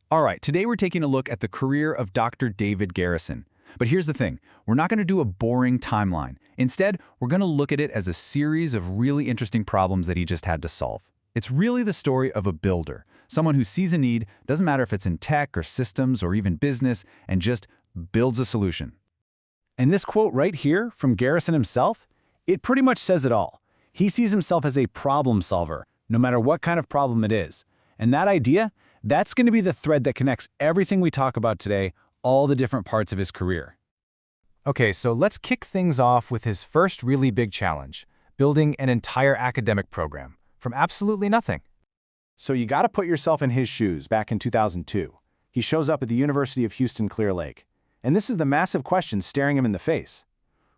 All right, today we're taking a look at the career of Dr. David Garrison. But here's the thing, we're not going to do a boring timeline. Instead, we're going to look at it as a series of really interesting problems that he just had to solve. It's really the story of a builder, someone who sees a need, doesn't matter if it's in tech or systems or even business, and just builds a solution. And this quote right here from Garrison himself, it pretty much says it all. He sees himself as a problem solver, no matter what kind of problem it is. And that idea, that's going to be the thread that connects everything we talk about today, all the different parts of his career. Okay, so let's kick things off with his first really big challenge, building an entire academic program from absolutely nothing. So you got to put yourself in his shoes back in 2002. He shows up at the University of Houston Clear Lake. And this is the massive question staring him in the face.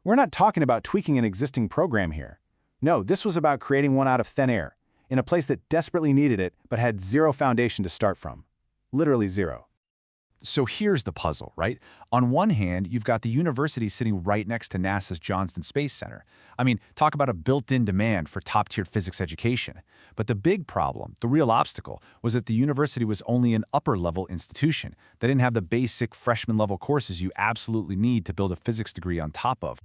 We're not talking about tweaking an existing program here. No, this was about creating one out of thin air, in a place that desperately needed it but had zero foundation to start from. Literally zero. So here's the puzzle, right? On one hand, you've got the university sitting right next to NASA's Johnson Space Center. I mean, talk about a built-in demand for top-tier physics education. But the big problem, the real obstacle, was that the university was only an upper-level institution that didn't have the basic freshman-level courses you absolutely need to build a physics degree on top of.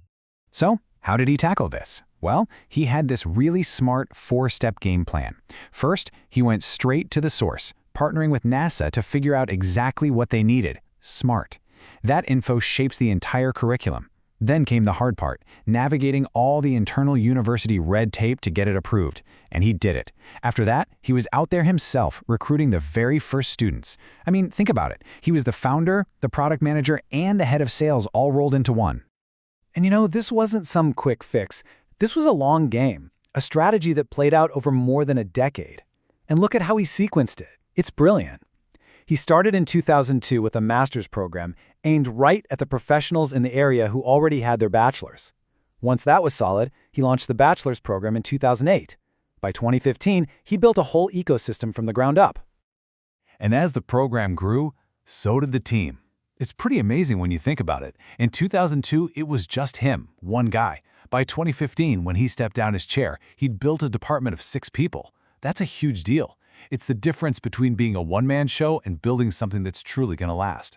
So, how did he tackle this? Well, he had this really smart four-step game plan. First, he went straight to the source, partnering with NASA to figure out exactly what they needed. Smart. That info shapes the entire curriculum. Then came the hard part, navigating all the internal university red tape to get it approved. And he did it. After that, he was out there himself, recruiting the very first students. I mean, think about it. He was the founder, the product manager, and the head of sales all rolled into one. And you know, this wasn't some quick fix. This was a long game, a strategy that played out over more than a decade. And look at how he sequenced it. It's brilliant. He started in 2002 with a master's program aimed right at the professionals in the area who already had their bachelor's. Once that was solid, he launched the bachelor's program in 2008. By 2015, he built a whole ecosystem from the ground up. And as the program grew, so did the team. It's pretty amazing when you think about it. In 2002, it was just him, one guy. By 2015, when he stepped down his chair, he'd built a department of 6 people. That's a huge deal. It's the difference between being a one-man show and building something that's truly going to last.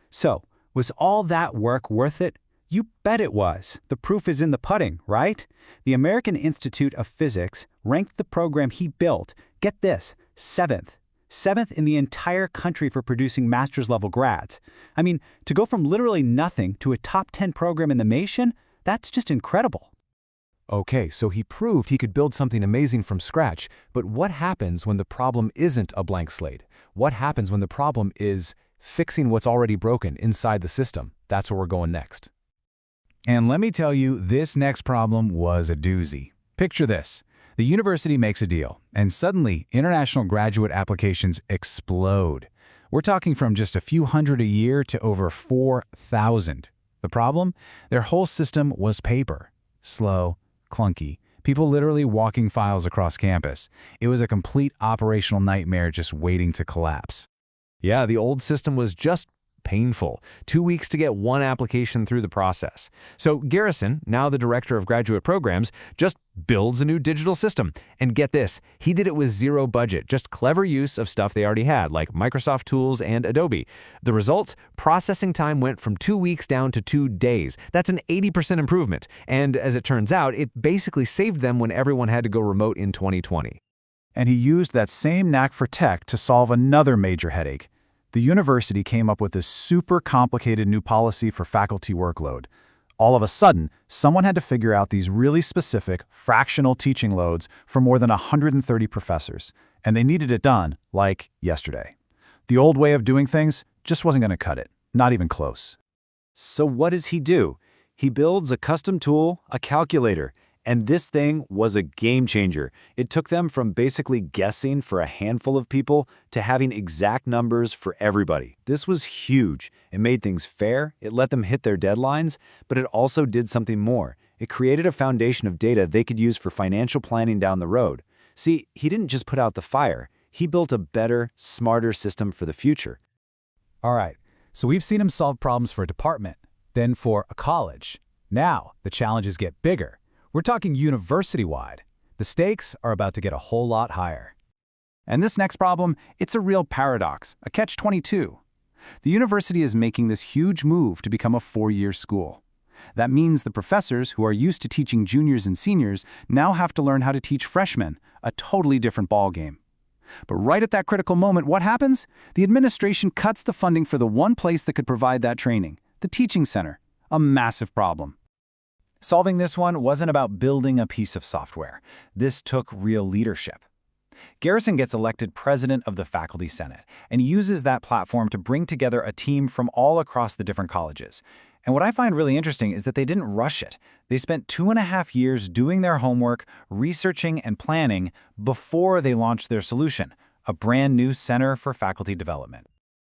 So, was all that work worth it? You bet it was. The proof is in the pudding, right? The American Institute of Physics ranked the program he built, get this, 7th. 7th in the entire country for producing master's-level grads. I mean, to go from literally nothing to a top 10 program in the nation, that's just incredible. Okay, so he proved he could build something amazing from scratch, but what happens when the problem isn't a blank slate? What happens when the problem is fixing what's already broken inside the system? That's where we're going next. And let me tell you, this next problem was a doozy. Picture this. The university makes a deal, and suddenly international graduate applications explode. We're talking from just a few hundred a year to over 4,000. The problem? Their whole system was paper. Slow, clunky, people literally walking files across campus. It was a complete operational nightmare just waiting to collapse. Yeah, the old system was just painful. 2 weeks to get one application through the process. So Garrison, now the director of graduate programs, just builds a new digital system. And get this, he did it with zero budget, just clever use of stuff they already had, like Microsoft Tools and Adobe. The result? Processing time went from 2 weeks down to 2 days. That's an 80% improvement. And as it turns out, it basically saved them when everyone had to go remote in 2020. And he used that same knack for tech to solve another major headache. The university came up with this super complicated new policy for faculty workload. All of a sudden, someone had to figure out these really specific, fractional teaching loads for more than 130 professors, and they needed it done, like, yesterday. The old way of doing things just wasn't going to cut it, not even close. So what does he do? He builds a custom tool, a calculator, and this thing was a game changer. It took them from basically guessing for a handful of people to having exact numbers for everybody. This was huge. It made things fair, it let them hit their deadlines, but it also did something more. It created a foundation of data they could use for financial planning down the road. See, he didn't just put out the fire. He built a better, smarter system for the future. All right, so we've seen him solve problems for a department, then for a college. Now, the challenges get bigger. We're talking university-wide. The stakes are about to get a whole lot higher. And this next problem, it's a real paradox, a catch-22. The university is making this huge move to become a 4-year school. That means the professors who are used to teaching juniors and seniors now have to learn how to teach freshmen, a totally different ballgame. But right at that critical moment, what happens? The administration cuts the funding for the one place that could provide that training, the teaching center. A massive problem. Solving this one wasn't about building a piece of software. This took real leadership. Garrison gets elected president of the Faculty Senate and uses that platform to bring together a team from all across the different colleges. And what I find really interesting is that they didn't rush it. They spent 2.5 years doing their homework, researching and planning before they launched their solution, a brand new Center for Faculty Development.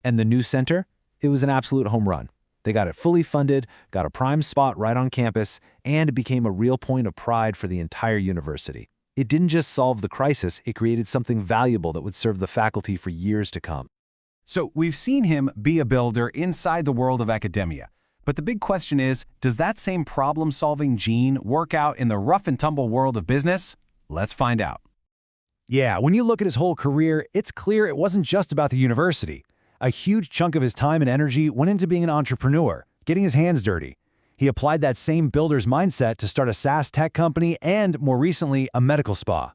And the new center? It was an absolute home run. They got it fully funded, got a prime spot right on campus, and it became a real point of pride for the entire university. It didn't just solve the crisis, it created something valuable that would serve the faculty for years to come. So we've seen him be a builder inside the world of academia. But the big question is, does that same problem-solving gene work out in the rough-and-tumble world of business? Let's find out. Yeah, when you look at his whole career, it's clear it wasn't just about the university. A huge chunk of his time and energy went into being an entrepreneur, getting his hands dirty. He applied that same builder's mindset to start a SaaS tech company and, more recently, a medical spa.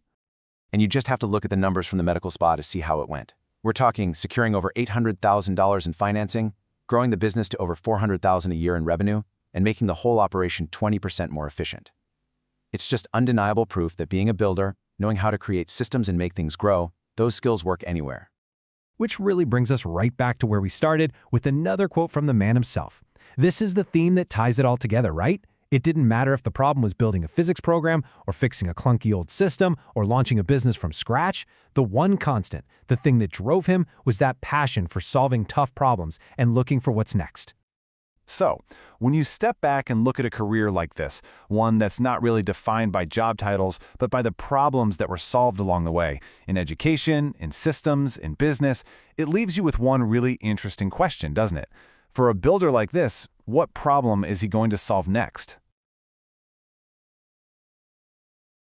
And you just have to look at the numbers from the medical spa to see how it went. We're talking securing over $800,000 in financing, growing the business to over $400,000 a year in revenue, and making the whole operation 20% more efficient. It's just undeniable proof that being a builder, knowing how to create systems and make things grow, those skills work anywhere. Which really brings us right back to where we started with another quote from the man himself. This is the theme that ties it all together, right? It didn't matter if the problem was building a physics program or fixing a clunky old system or launching a business from scratch. The one constant, the thing that drove him, was that passion for solving tough problems and looking for what's next. So, when you step back and look at a career like this, one that's not really defined by job titles, but by the problems that were solved along the way, in education, in systems, in business, it leaves you with one really interesting question, doesn't it? For a builder like this, what problem is he going to solve next?